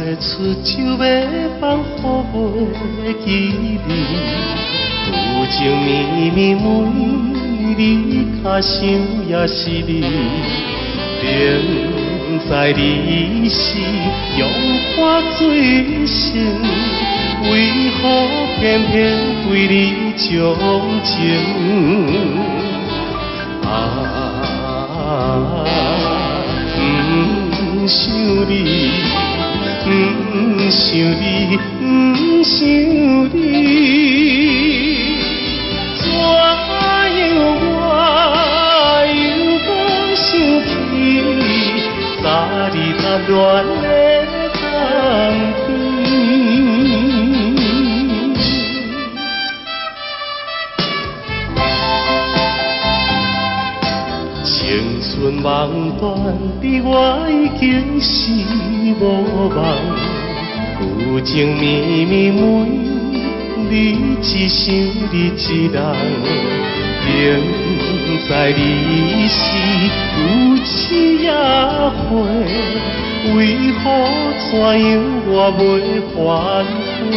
说出就要放予袂记你，有情绵绵每日脚想也是你，明知你是用我最深，为何偏偏对你钟情？不想你，不想你，不想你，怎样我又无想起，早日踏乱的冬天。青春梦断，你我已经是无望。有情绵绵每日只想你一人，明知你是有痴也火，为何怎样我袂反悔？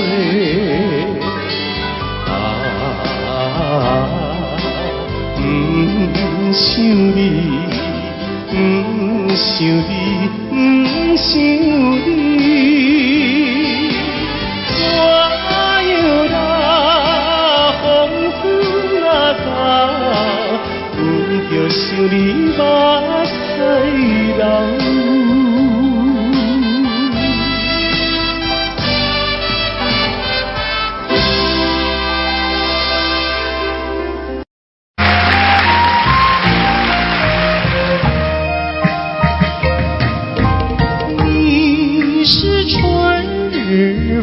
不想你，不想你，不想你，怎样啦？风雨若到，阮就想你目屎流。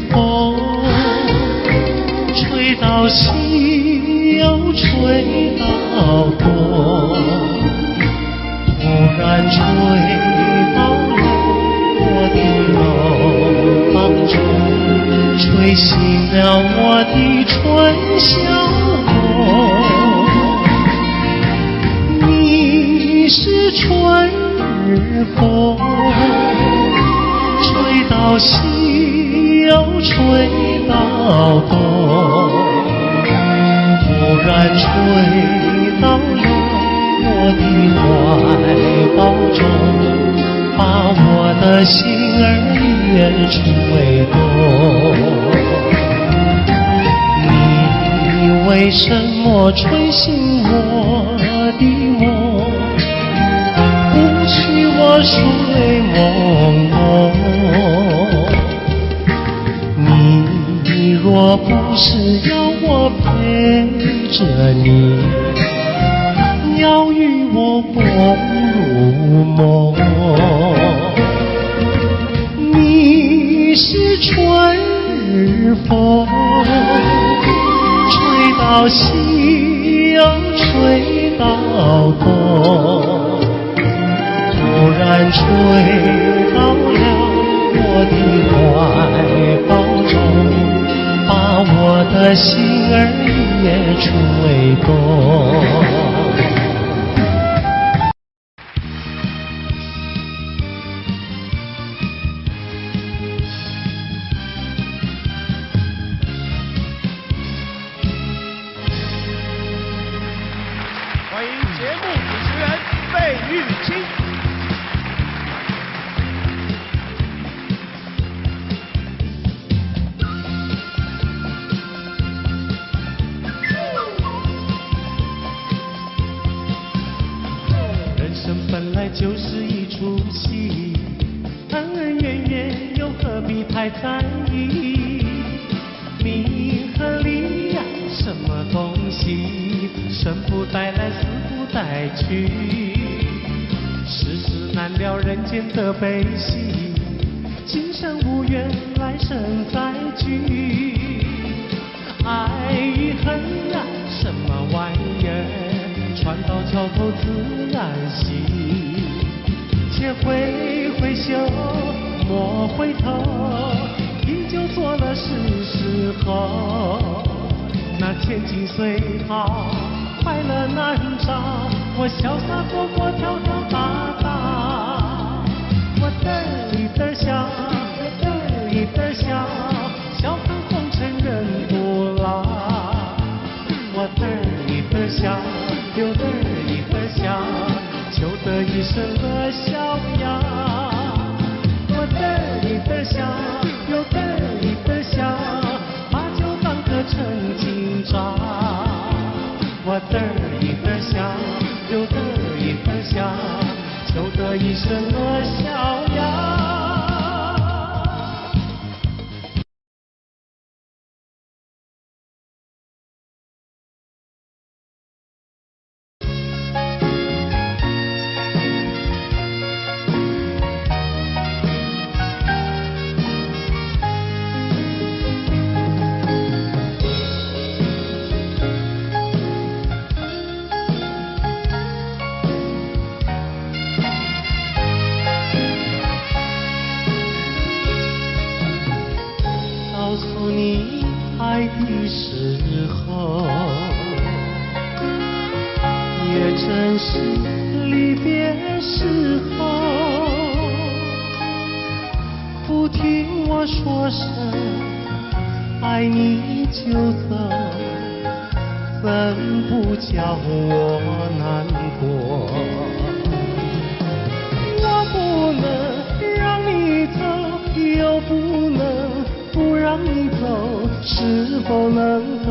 风吹到西又吹到东，突然吹到了我的楼房中，吹醒了我的春晓梦。你是春日风，吹到西又吹到东，突然吹到了我的怀抱中，把我的心儿也吹动。你为什么吹醒我的梦，不许我睡朦胧？你若不是要我陪着你，要与我共入梦，你是春日风，吹到西又吹到东，突然吹到了我的怀抱中，把我的心儿也吹动。欢迎节目主持人费玉清。本来就是一出戏，恩恩怨怨又何必太在意？名和利呀，什么东西？生不带来，死不带去。世事难料，人间的悲喜，今生无缘，来生再聚。爱与恨呀，什么玩意儿？船到桥头自然行，且挥挥袖，莫回头，饮酒作乐是时候。那千金虽好，快乐难找，我潇洒活泼，跳跳打打，我嘚一嘚笑，笑，留得一的笑，求得一生的逍遥。我得意的笑，有得意的笑，把酒当歌成今朝。我得意的笑，有得意的笑，求得一生的逍遥。告诉你爱的时候，也正是离别时候。不听我说声爱你就走，怎不叫我难过？我不能让你走，又不能不让你走，是否能够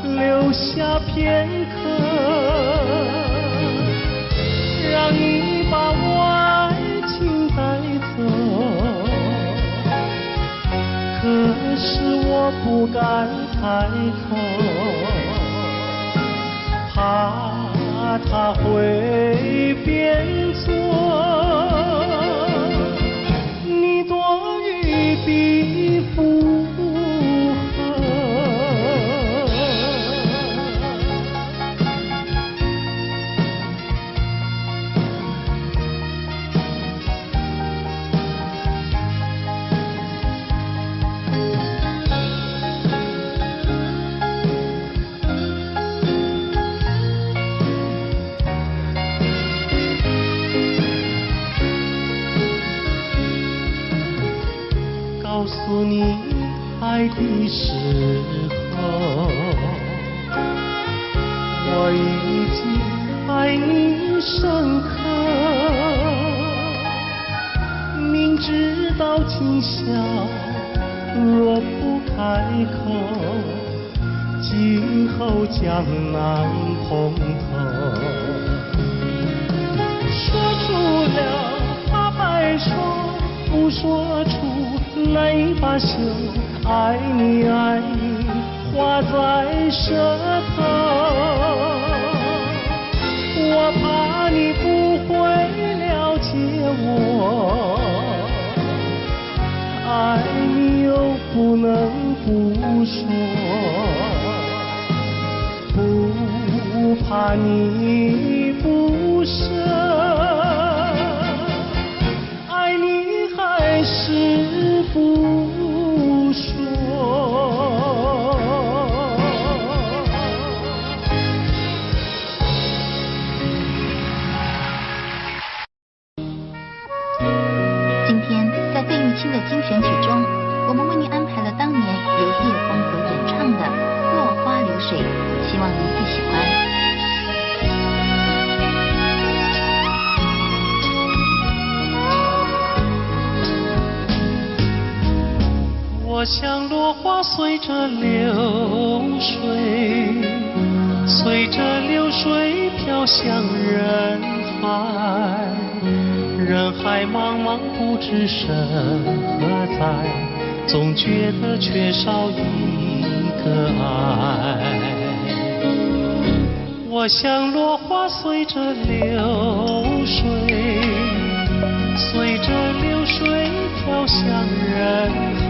留下片刻，让你把我爱情带走？可是我不敢开口，怕它会变作你多余的负荷。告诉你爱的时候，我已经爱你深刻。明知道今宵若不开口，今后将难碰头。说出了怕白说，不说出泪把羞，爱你爱你画在舌头。我怕你不会了解我，爱你又不能不说，不怕你不舍，爱你还是不说。今天在费玉清的精选曲中，我们为您安排了当年由叶枫所演唱的《落花流水》，希望您会喜欢。我像落花随着流水，随着流水飘向人海，人海茫茫不知身何在，总觉得缺少一个爱。我像落花随着流水，随着流水飘向人海，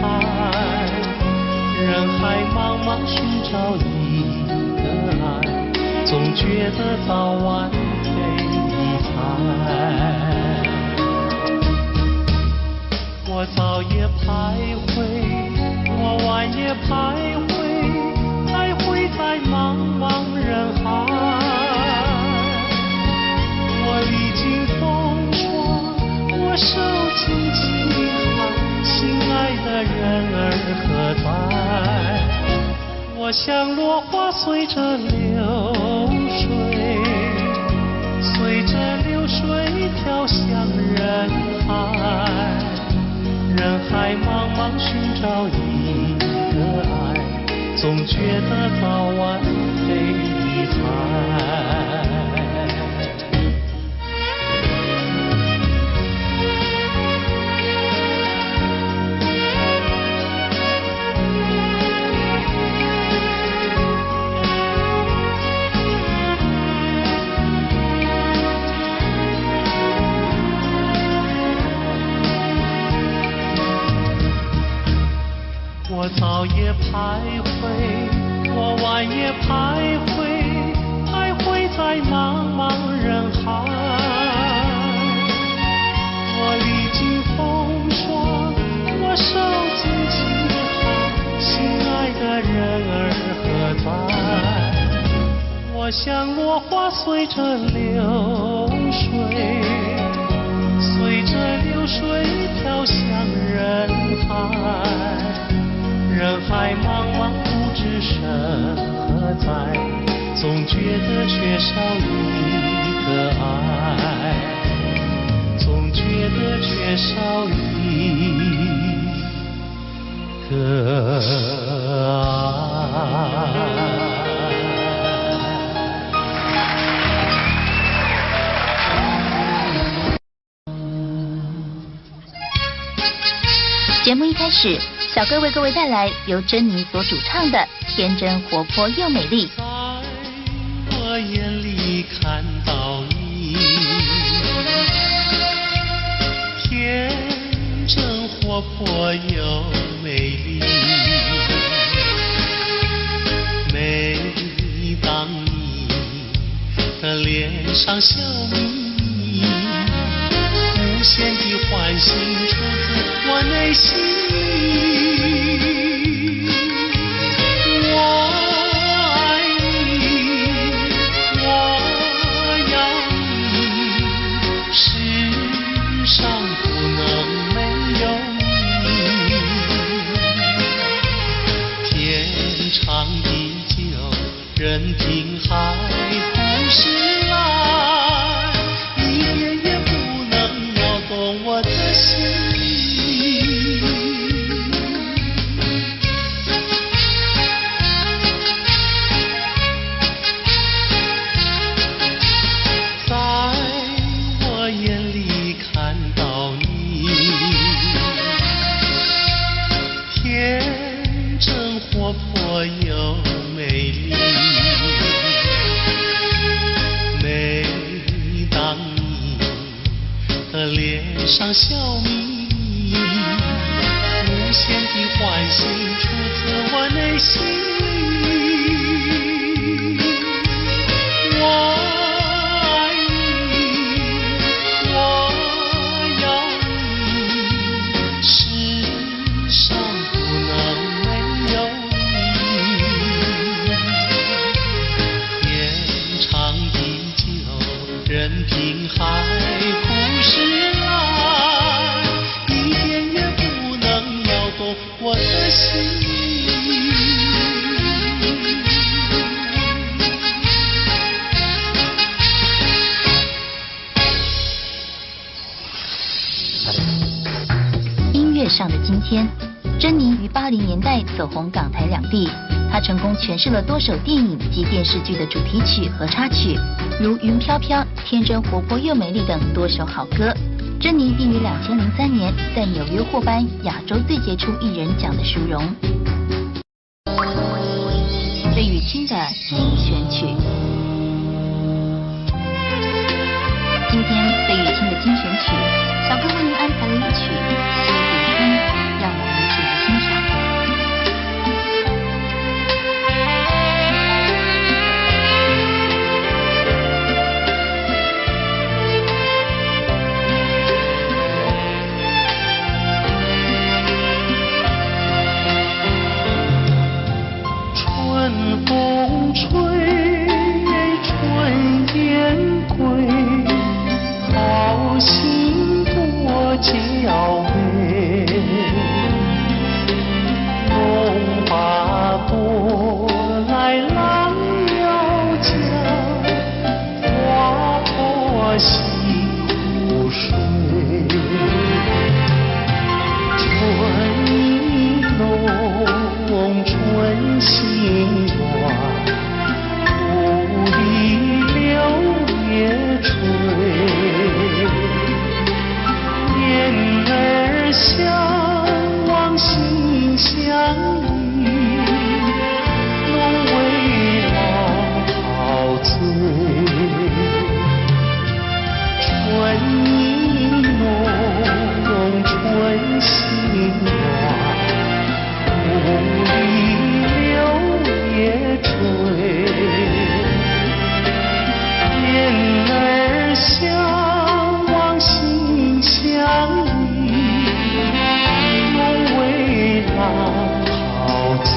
人海茫茫寻找一个爱，总觉得早晚被遗憾。我早也徘徊，我晚也徘徊，徘徊在茫茫人海。我历经风霜，我受尽饥寒，心爱的人儿何在？我像落花随着流水，水飘向人海，人海茫茫寻找一个爱，总觉得早晚非一猜。我早也徘徊，我晚也徘徊，徘徊在茫茫人海。我历经风霜，我受尽凄寒，心爱的人儿何在？我像落花随着流水，随着流水飘向人海。人海茫茫不知身何在，总觉得缺少一个爱，总觉得缺少一个爱。节目一开始，小哥为各位带来由珍妮所主唱的《天真活泼又美丽》。在我眼里看到你，天真活泼又美丽。每当你的脸上笑眯，无限的欢喜出自我内心。我爱你，我要你，世上不能没有你。天长地久，任凭海枯石烂，一点也不能摇动我的心。又美丽，每当你的脸上笑眯，无限的欢喜出自我内心里。我爱你，我要你，世上不能没有你。任凭海枯石烂，一点也不能摇动我的心。音乐上的今天，珍妮于80年代走红港台两地。她成功诠释了多首电影及电视剧的主题曲和插曲，如《云飘飘》《天真活泼又美丽》等多首好歌。珍妮并于2003年在纽约获颁亚洲最杰出艺人奖的殊荣。费玉清的精选曲，今天费玉清的精选曲，小哥为您安排了一曲《西湖春》，让我们一起来欣赏。春风吹，春雁归，好心多娇心暖，土里柳叶垂，燕儿相望心相依，浓为老陶醉。春意浓，春心暖，土里柳叶垂，燕儿相望心相依，浓为老陶醉。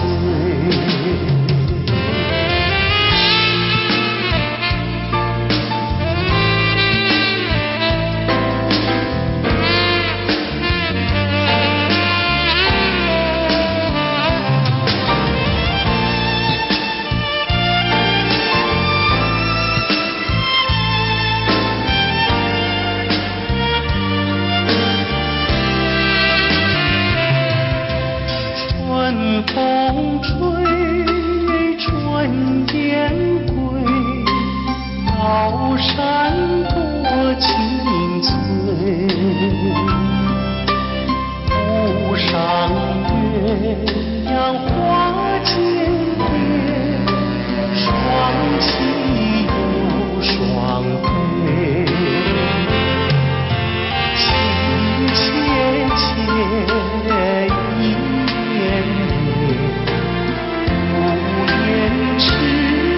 春风吹，春雁归，高山多青翠。湖上鸳鸯花间蝶，双栖又双飞。情切切，意绵绵，无言痴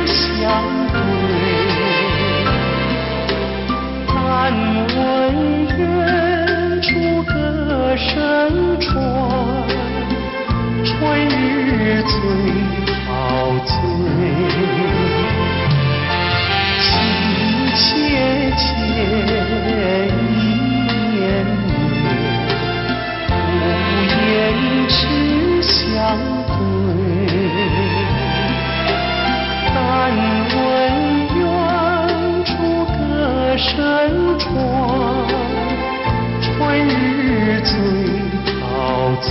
相对。但闻远处歌声传，春日最陶醉。情切切，意绵绵，无言痴相对。但闻远处歌声传，春日最陶醉。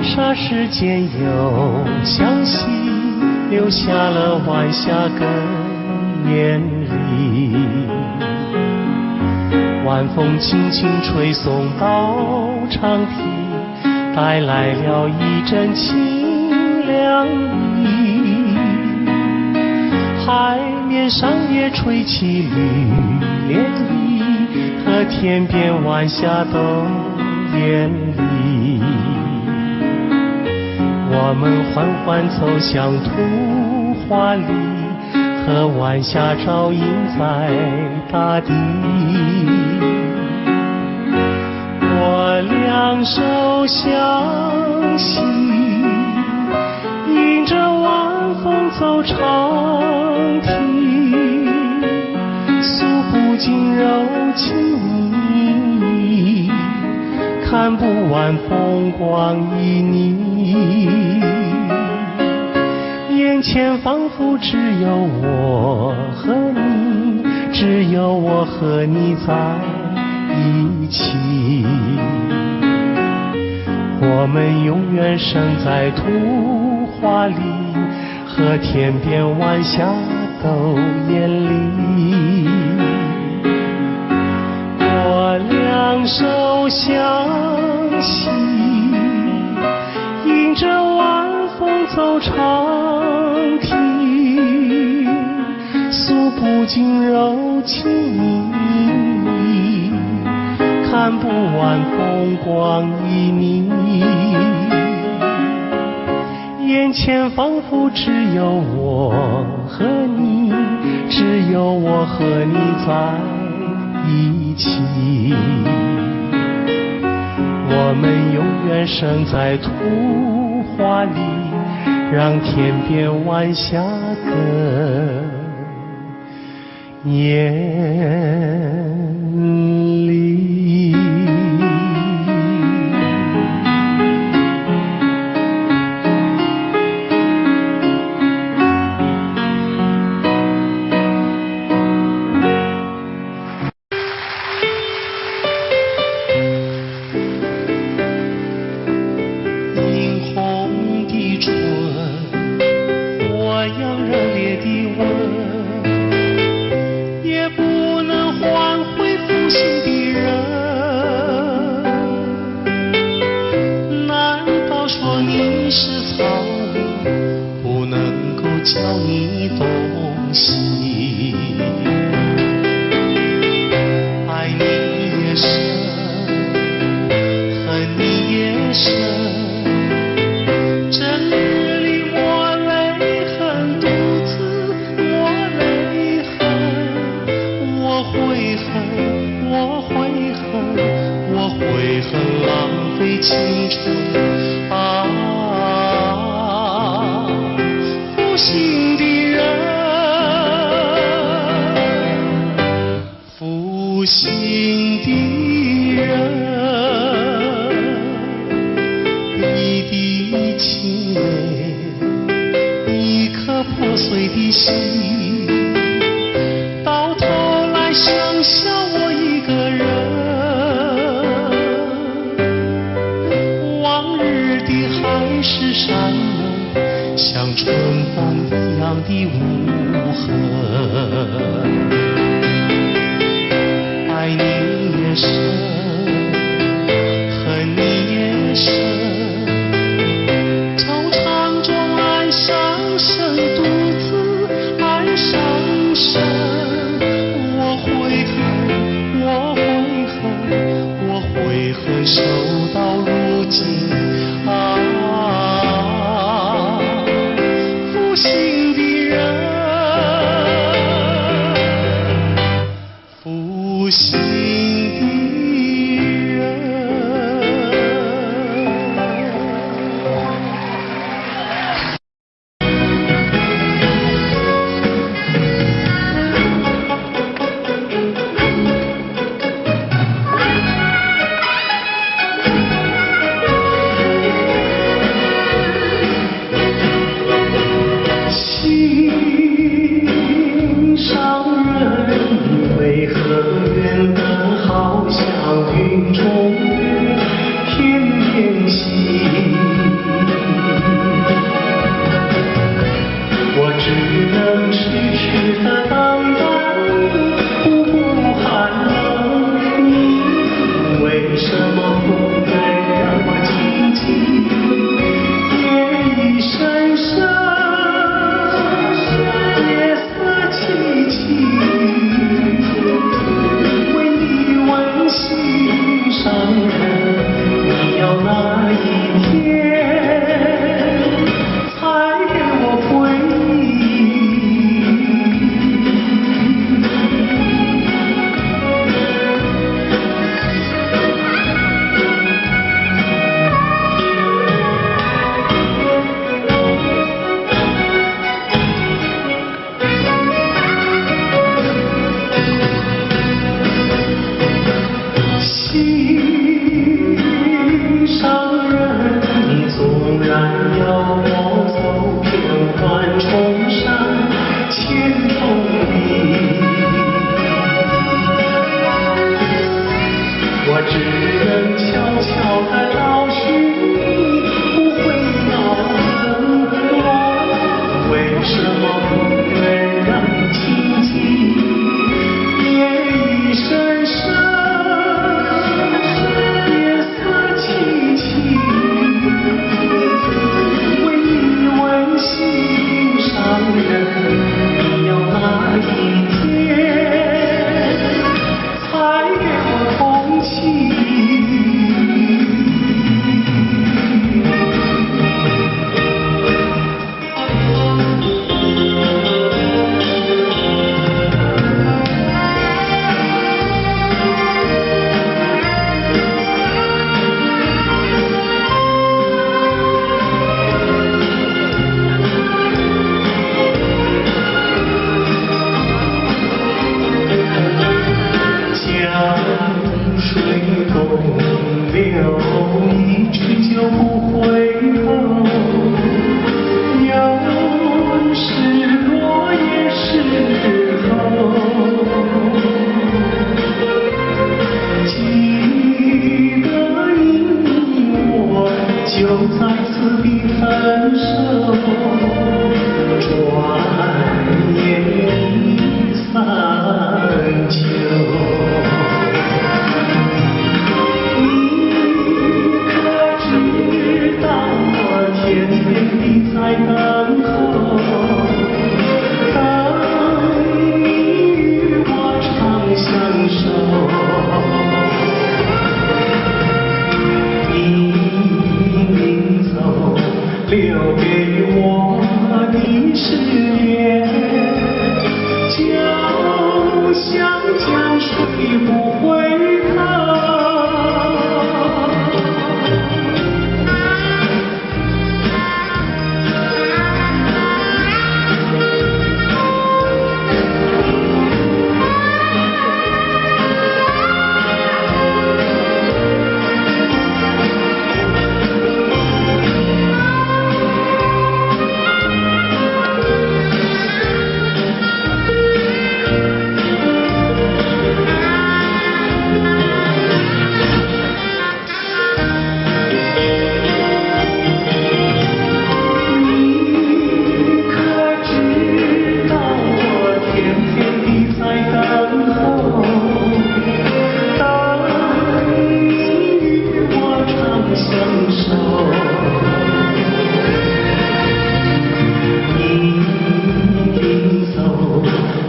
霎时间又向西，留下了晚霞更艳丽。晚风轻轻吹送到长堤，带来了一阵清凉意。海面上也吹起绿涟漪，和天边晚霞都艳丽。我们缓缓走向土花里，和晚霞照映在大地。我两手相携，迎着晚风走长堤，诉不尽柔情蜜，看不完风光旖旎。眼前仿佛只有我和你，只有我和你在一起。我们永远生在土花里，和天边晚霞都艳丽。我两手相携，迎着晚风走长堤，诉不尽柔情蜜，看不完风光旖旎。眼前仿佛只有我和你，只有我和你在一起。我们永远生在图画里，让天边晚霞更艳丽。映红的唇，我样热烈的吻，也不能换回负心的人。难道说你是草泥，不能够教你东西？爱你也深，恨你也深。整日里我泪痕，独自我泪痕，我悔恨，我悔恨，我悔恨浪费青春啊！负心的人，负心的人。一滴清泪，一颗破碎的心，到头来剩下我一个人。往日的海誓山盟，像春风一样的无痕。爱你也深，恨你也深。独自爱上身，我悔恨，我悔恨，我悔恨，守到如今啊！负心的人，负心的人。心上人为何愿得不回头。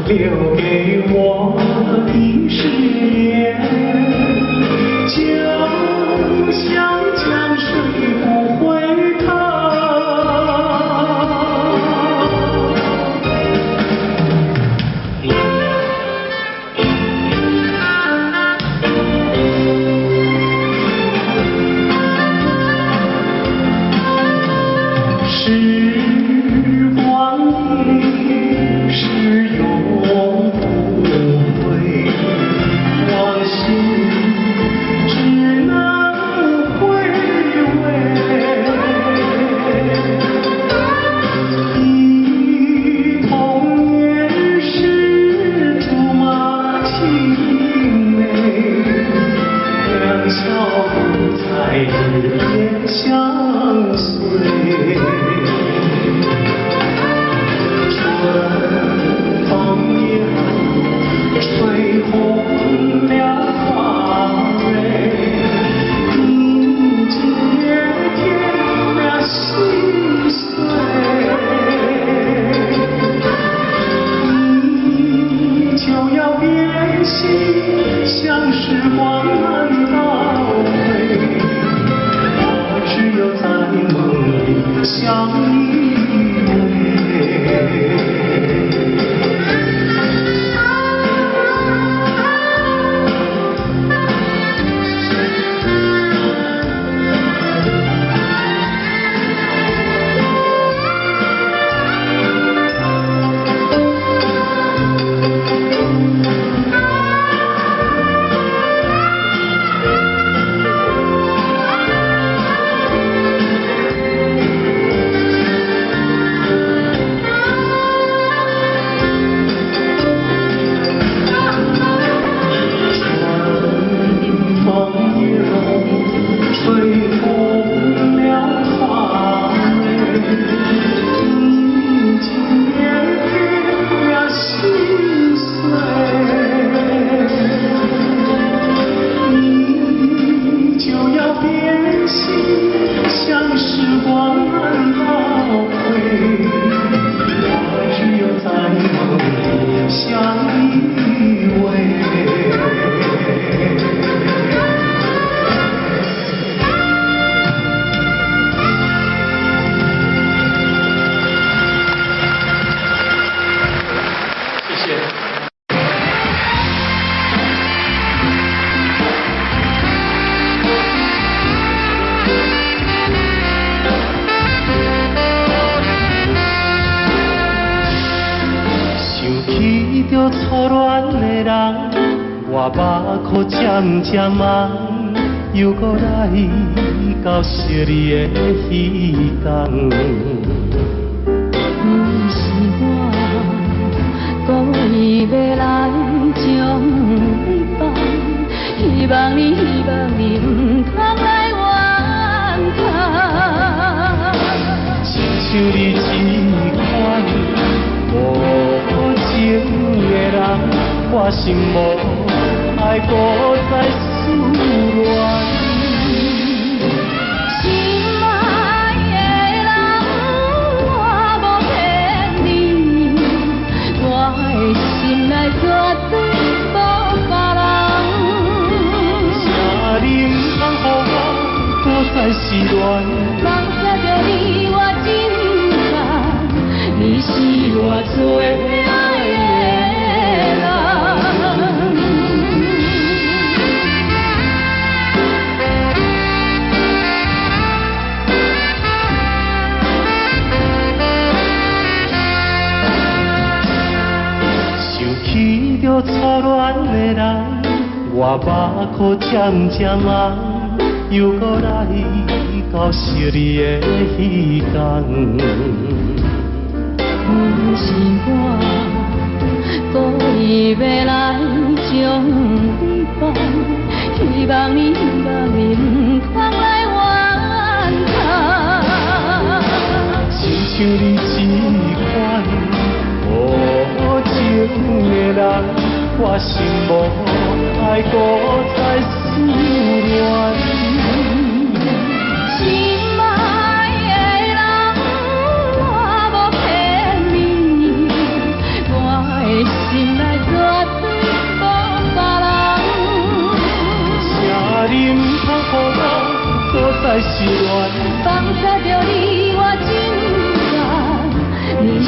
留给我的誓言，就像江水不回头。时光一逝永不回，往事只能回味。忆童年时竹马青梅，两小无猜日夜相随。吹红了花蕊，你今夜添了心碎，你就要变心，像时光难倒回，我只有在梦里相依偎。像时光难倒回，我只有在梦里相依偎。谢谢。起着初恋的人，我目眶渐渐红，又搁来到昔日的彼天。你是我故意要来将你放，希望你唔通来怨叹。亲像你这款。无情的人，我心无爱搁再思恋。心爱的人，我无骗你，我的心内绝对无别人。请你唔通予我搁再失恋。放下着你我真惨。你是我最爱的人。初恋的人，我目眶渐渐红，又搁来到惜你的彼天。不是我故意要来将你放，希望你唔通来怨叹。亲像你这款无情的人，我心无爱搁再思恋。心爱的人，我无骗你，我的心内绝对无别人。请你唔通予我搁再失恋。放下着你我真爱，你是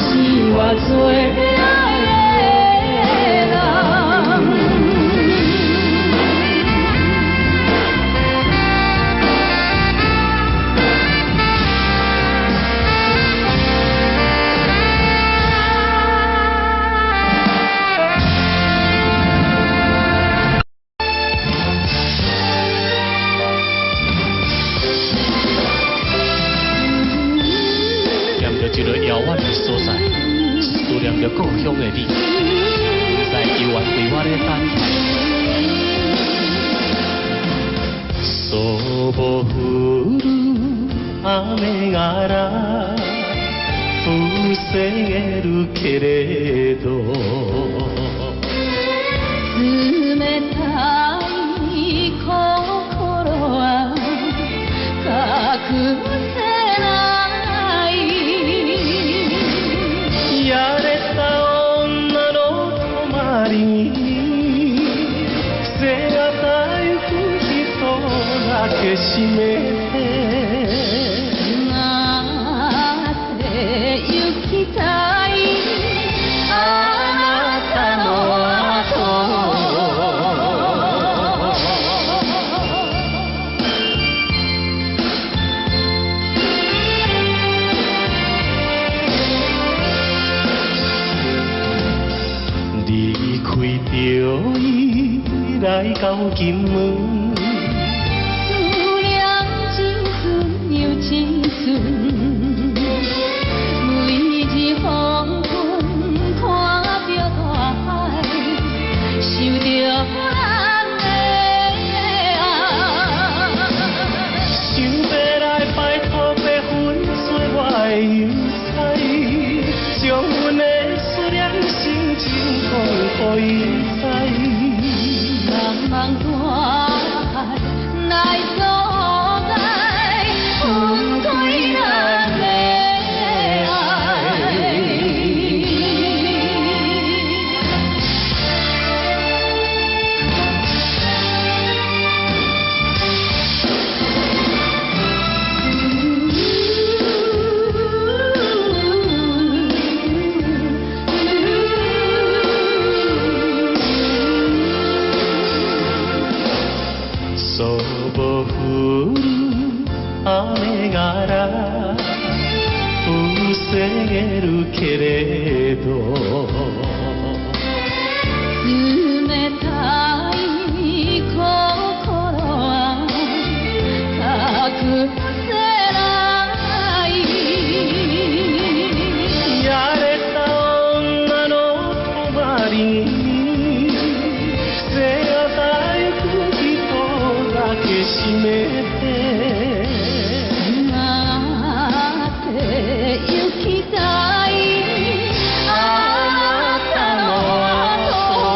我最爱的人。一个遥远的所在，思念着故乡的你，在幽暗对我的等待。소보흐르아메가라 부생에루 케레도 冷たい心は隠せないやれた女の泊まりに背がたい人だけ閉めてなぜ行きたいあなたの後离开着伊来到金门，思念真纯又真纯，每日黄昏看着大海，想着咱的爱。想要来拜托白粉碎我的忧愁，将阮的思念心情讲予伊知。茫茫大海来所在，分开咱的爱。소보흐르아메가라 부생에루 케레도 冷たい心は隠せないやれた女の泊まりに背がたい人だけ閉めてなぜ行きたいあなたの後春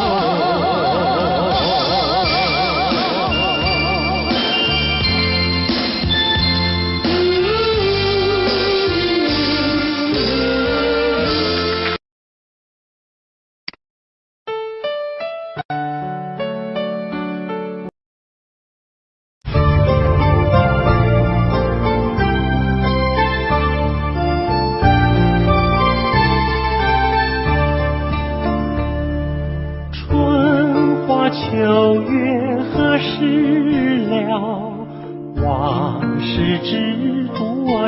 花秋月何时了？往事知多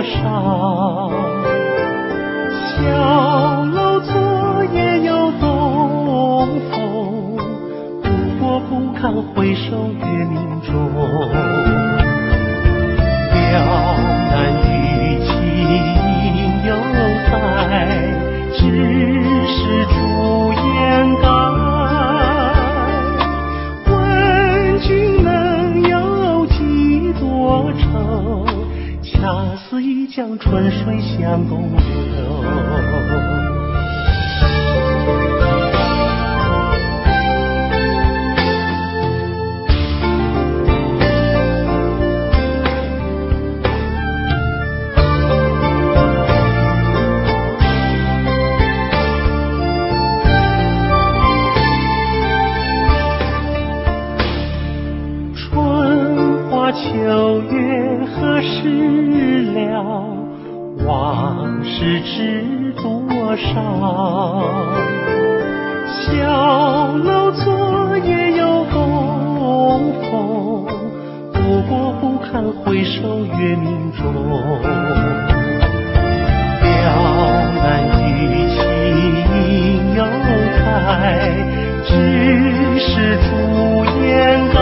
少？小楼昨夜又东风，春水向东流。秋月何时了？往事知多少？小楼昨夜又东风，不过不堪回首月明中。雕栏玉砌犹在，只是朱颜改。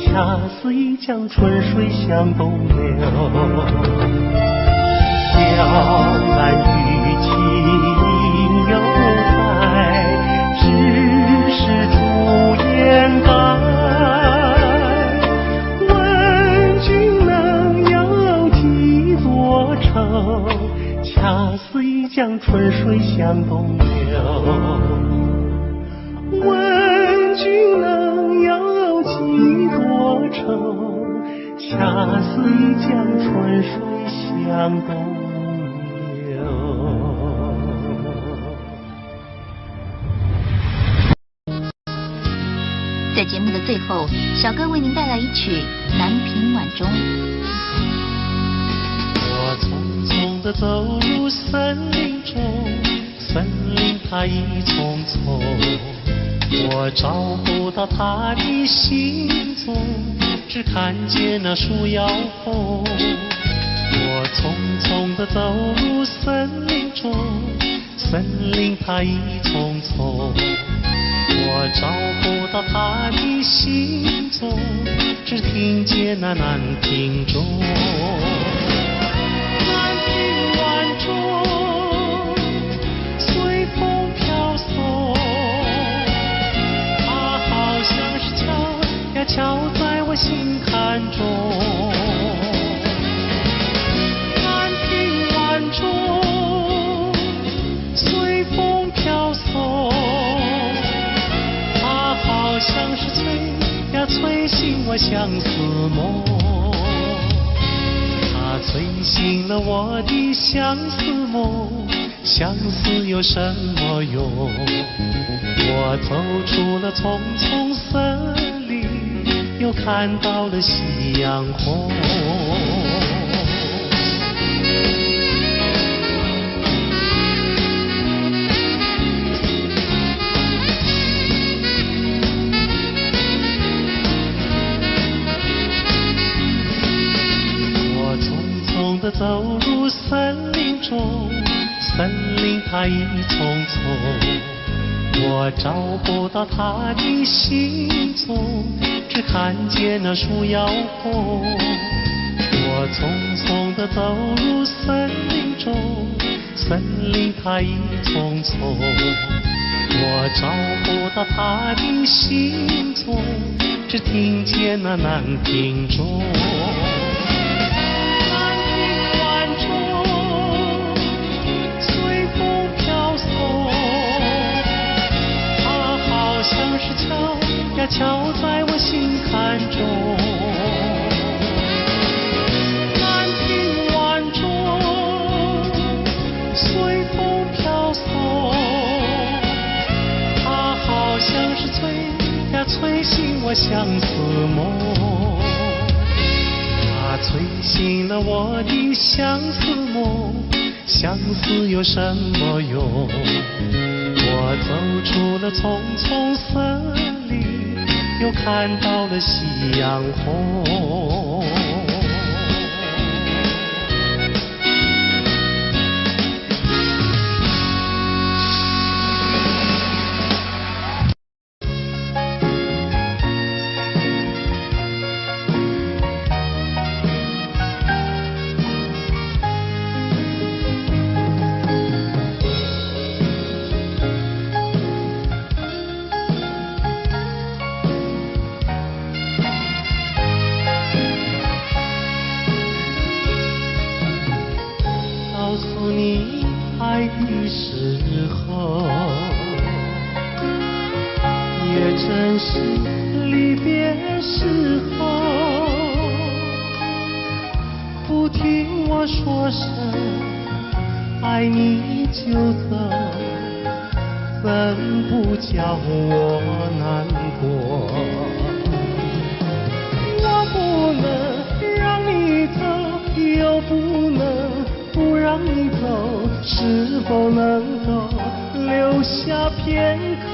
恰似一江春水向东流，雕栏玉砌犹在，只是朱颜改。问君能有几多愁？恰似一江春水向东流。问君能有几多愁？恰似一江春水向东流。在节目的最后，小哥为您带来一曲《南屏晚钟》。我匆匆地走入森林中，森林它一丛丛，我找不到他的行踪，只看见那树摇红。我匆匆地走入森林中，森林它一丛丛，我找不到他的行踪，只听见那南屏钟。南屏晚钟，随风飘送，敲在我心坎中。南屏晚钟，随风飘送，它好像是催醒我相思梦。它催醒了我的相思梦，相思有什么用？我走出了丛丛森林，又看到了夕阳红。我匆匆地走入森林中，森林它一丛丛，我找不到他的行踪，只看见那树摇红。我匆匆地走入森林中，森林它一丛丛，我找不到他的行踪，只听见那南屏钟。南屏晚钟，随风飘送，它好像是敲在我心坎中。南屏晚钟，随风飘送，它好像是催醒我相思梦。它催醒了我的相思梦，相思有什么用？我走出了丛丛森林，又看到了夕阳红。爱的时候，也正是离别时候。不听我说声爱你就走，怎不叫我难过？我不能让你走，又不能不让你走，是否能够留下片刻，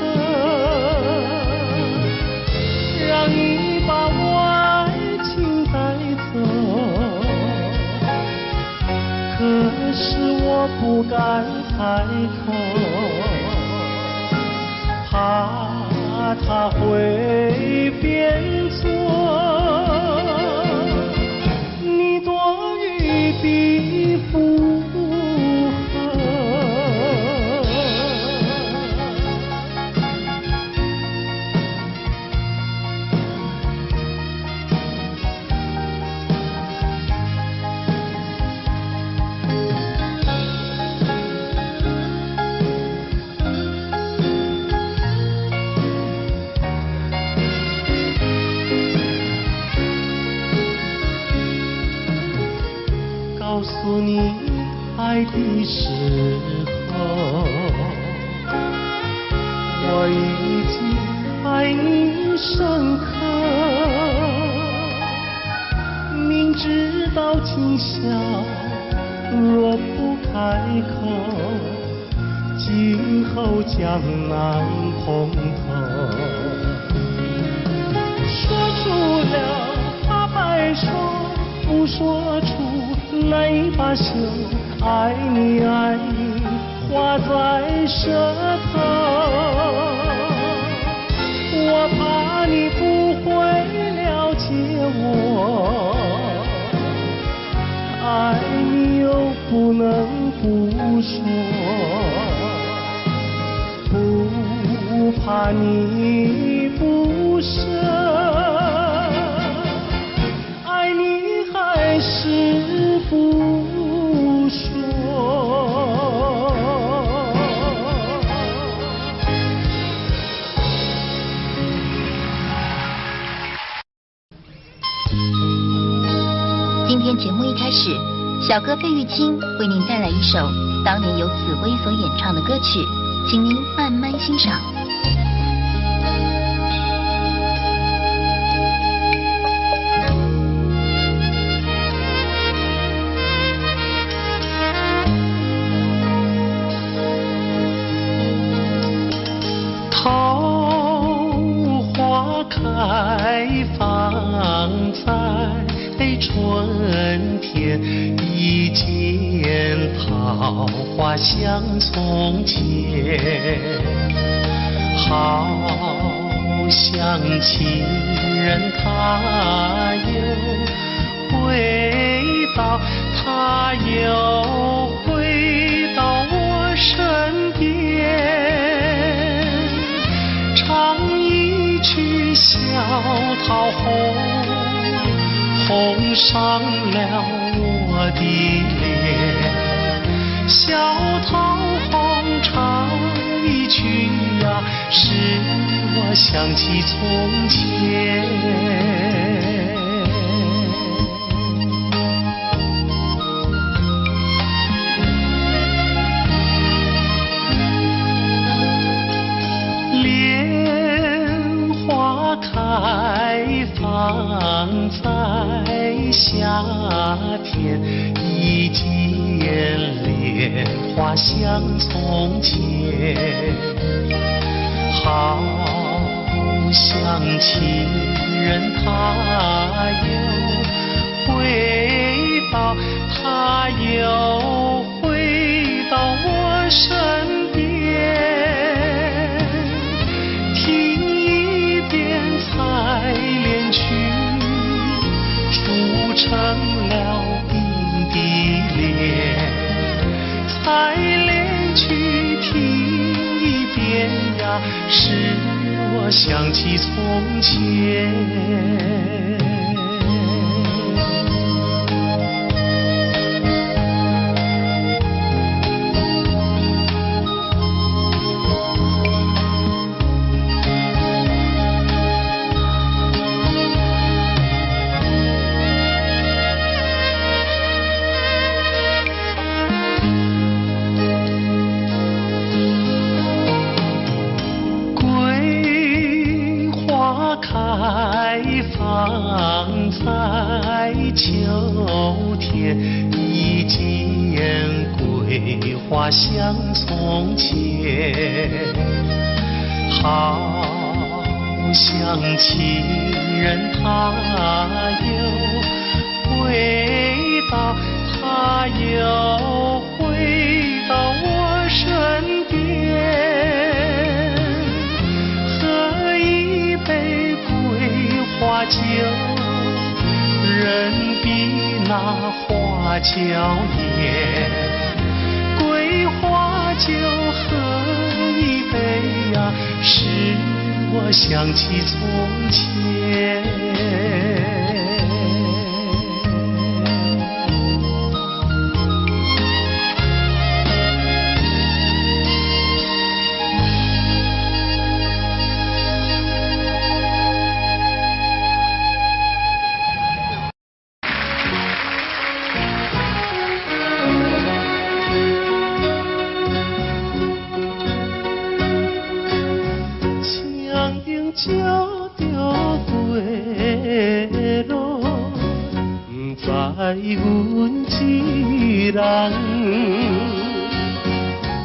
让你把我爱情带走？可是我不敢开口，怕他会变作你多余的附和。告诉你爱的时候，我已经爱你深刻。明知道今宵若不开口，今后将难碰头。说出了怕白说，不说出泪把羞，爱你爱你画在舌头。我怕你不会了解我，爱你又不能不说，不怕你不舍，爱你还是不说。今天节目一开始，小哥费玉清为您带来一首当年由紫薇所演唱的歌曲，请您慢慢欣赏。桃花开放在春天，一见桃花像从前，好像情人他又回到，他又回到我身边，唱一曲小桃红，红上了我的脸，小桃红唱一曲呀，使我想起从前。莲花开放在夏天，一见莲花像从前，好像情人他又回到，他又回到我身边，听一遍采莲曲，铸成了冰的莲，采莲曲听一遍呀，使我想起从前。桂花像从前，好像情人他又回到，他又回到我身边，喝一杯桂花酒，人比那花娇艳，桂花酒喝一杯呀，使我想起从前。鸟着归路，不知阮一人，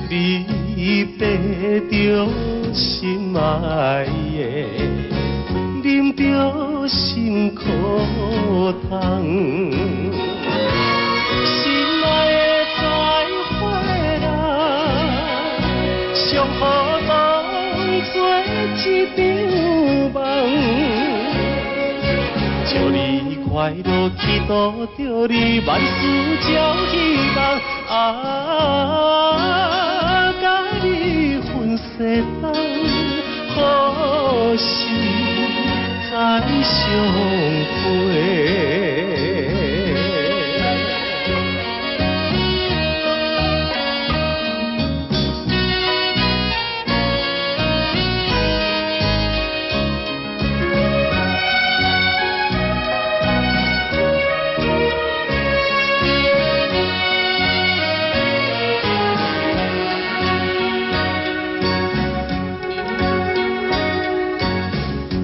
你爬着心爱的，啉着心苦汤。心爱的再回来，上好当作一场梦。祝你快乐，祈祷着你万事朝希望。甲你分世东，何时再相会？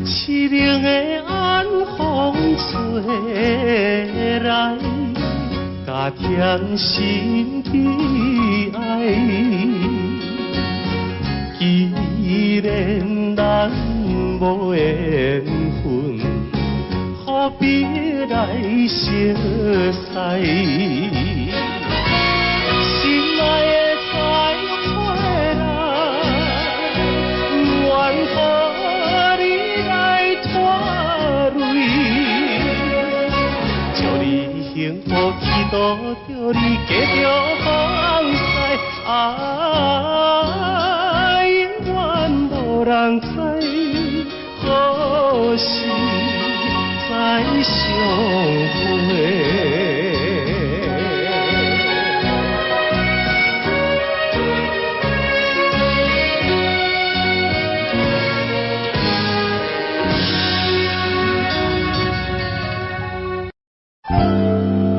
凄凉的晚风吹来，加添心悲哀。既然咱无缘分，何必来相识？心爱的再回来，愿和你来拖累。祝你幸福，祈祷着你继续放肆。永远无人知，何时再相会？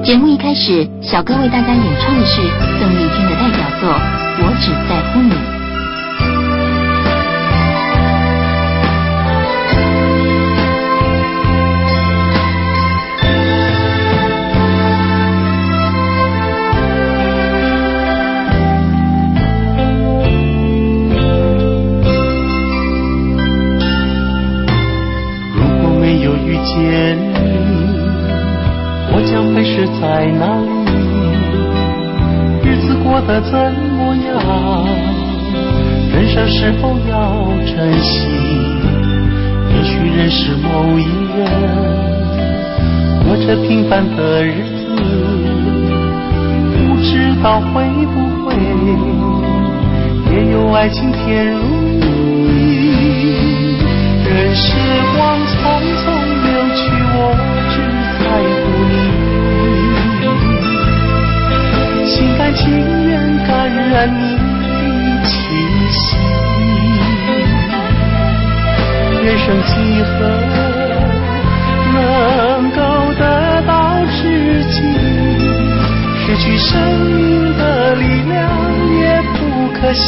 节目一开始，小哥为大家演唱的是邓丽君的代表作《我只在乎你》。如果没有遇见你，我将会是在哪里？日子过得怎么样？人生是否要珍惜？也许认识某一人，过着平凡的日子，不知道会不会也有爱情甜如蜜。任时光匆匆流去，我只在乎你，心甘情愿感染你的气息。人生几何能够得到知己？失去生命的力量也不可惜。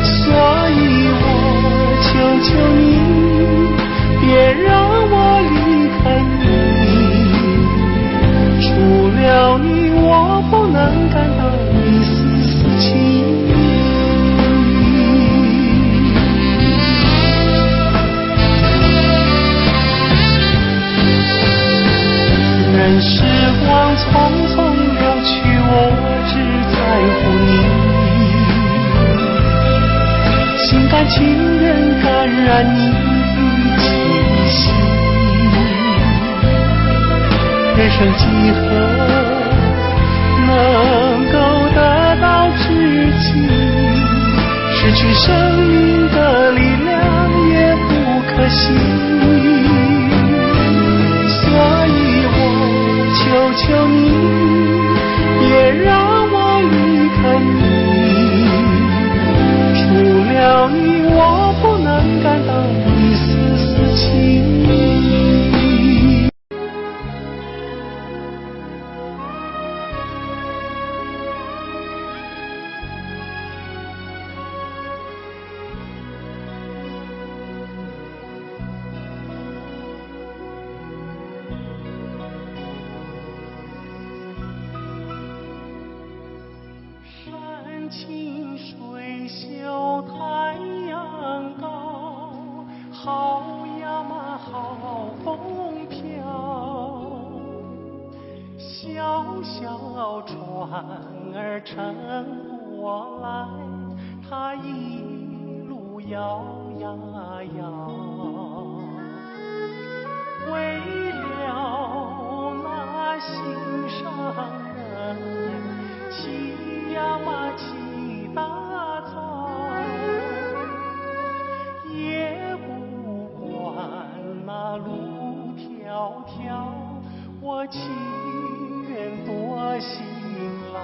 所以我求求你，别让我离开你，除了你我不能难感到一丝丝情意。任时光匆匆流去，我只在乎你，心甘情愿感染你的气息。人生几何能够得到知己？失去生命的力量也不可惜。所以我求求你，别让我离开你。除了你，我不能感到一丝丝情意。山清水秀太阳高，好呀嘛好风飘。小小船儿乘过来，它一路摇呀摇。为了那心上人，骑呀嘛骑大草，也不管那路迢迢，我情愿多辛劳。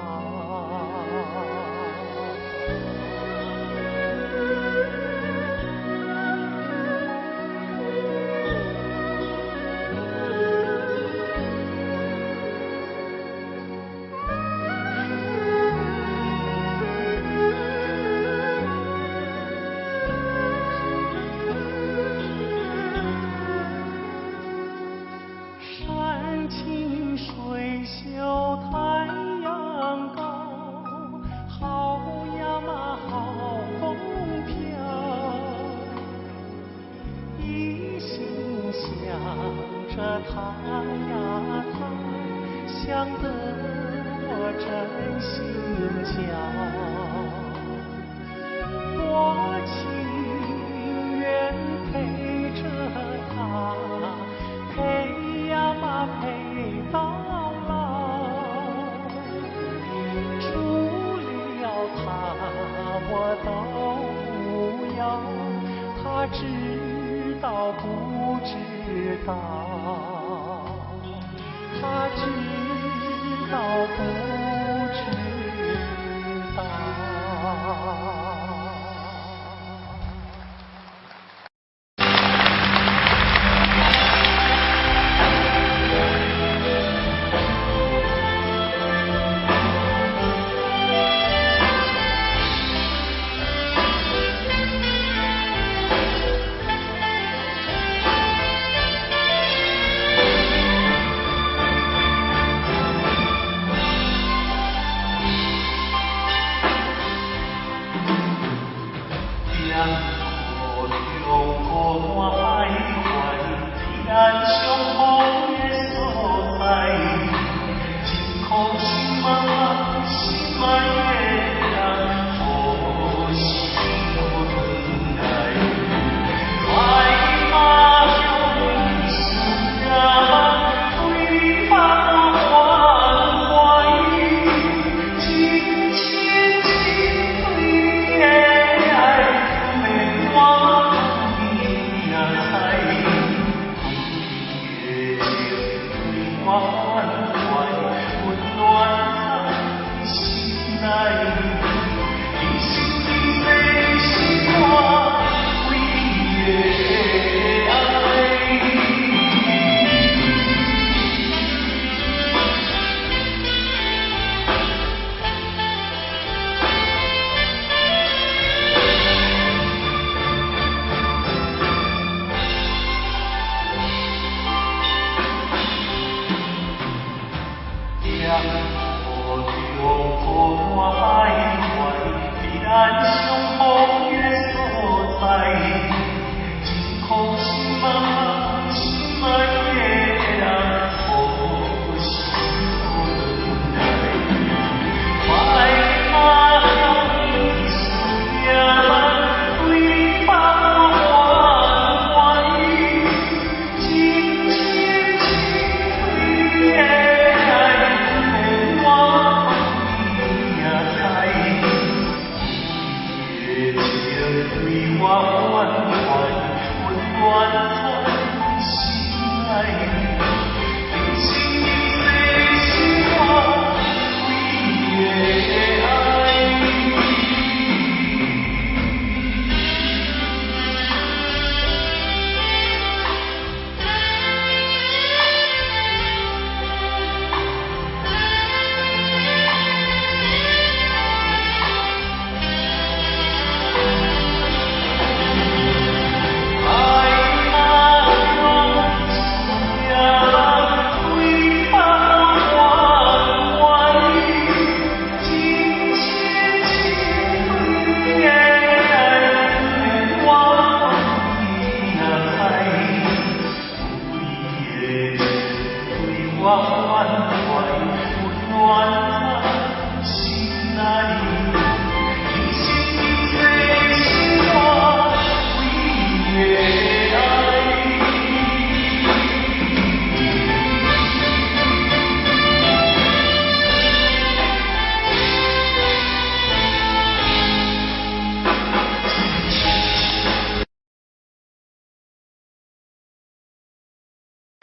山清水秀太阳高，好呀嘛好风飘。一心想着他呀他，想得我真心焦。我情愿陪着他，陪呀嘛陪到老。除了他我都不要，他知道不知道？他知道不知道？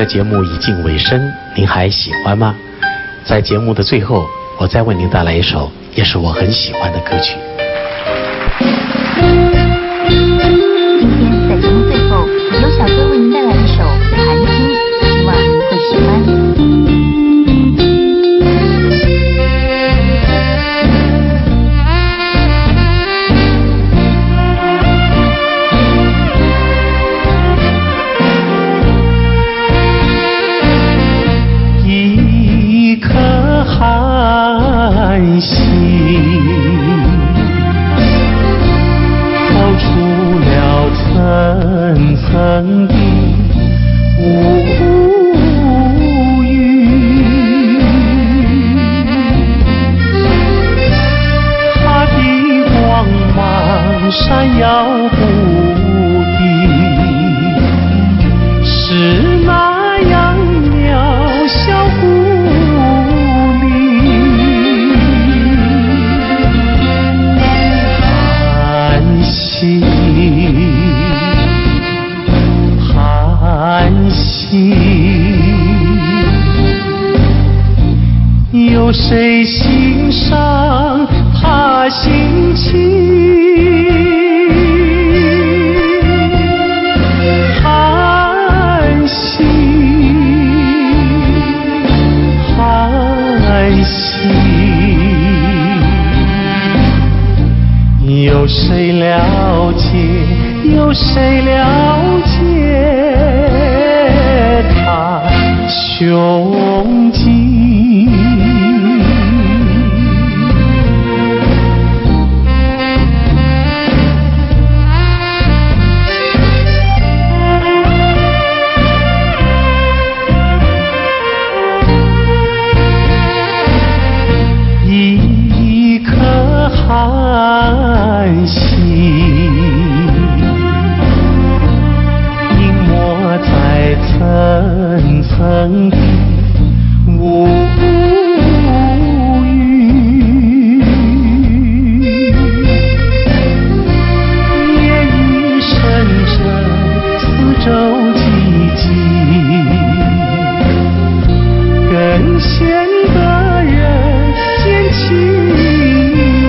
这节目已近尾声，您还喜欢吗？在节目的最后，我再为您带来一首也是我很喜欢的歌曲。今天在节目最后，由小哥为您带来一首《寒经》，希望您会喜欢。一颗寒心，透出了层层的乌云，它的光芒闪耀不定，是那样渺小孤立。寒心，寒心，有谁欣赏他心情？寒心，寒心，有谁了解？有谁了解他胸襟？一颗寒心，隐没在层层的乌云，夜雨深沉，四周寂静，更显得人间凄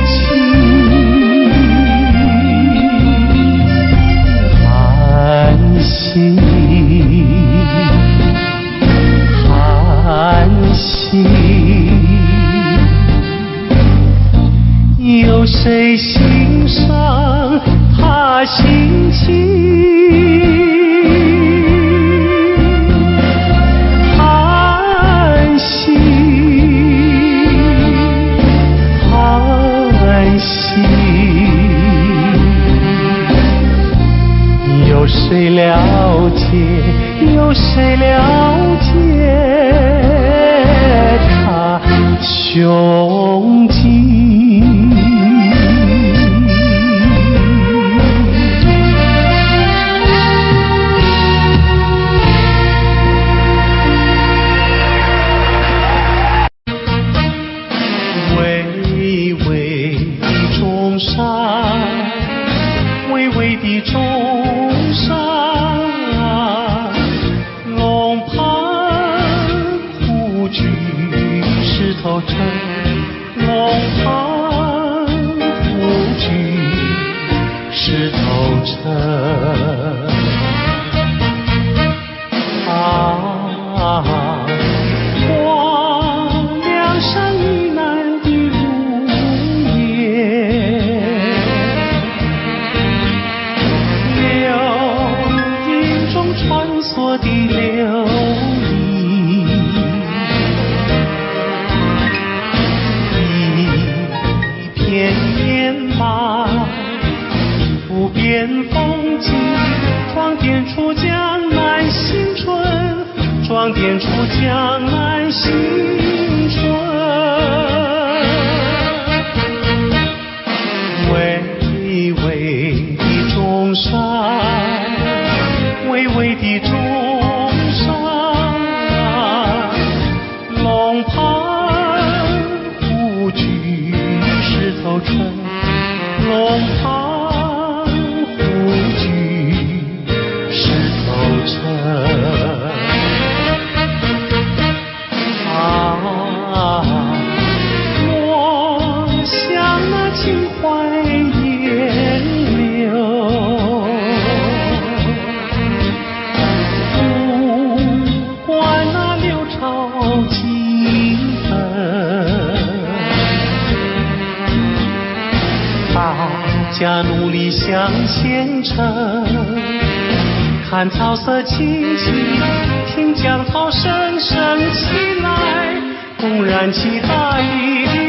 清。寒心，寒心，有谁欣赏他心情？寒心，寒心，有谁了解？有谁了解他胸襟？巍巍的中山，巍巍的中山，龙盘虎踞石头城，龙盘虎踞石头城。黄梁山以南的如烟，流云中穿梭的流萤，一片烟马，不变风景，装点出江南新春，装点出江南新春。巍巍的中山，巍巍的中山，龙盘虎踞石头城，龙盘虎踞石头城。下努力向前程。看草色青青，听江涛声声起来，公然期待的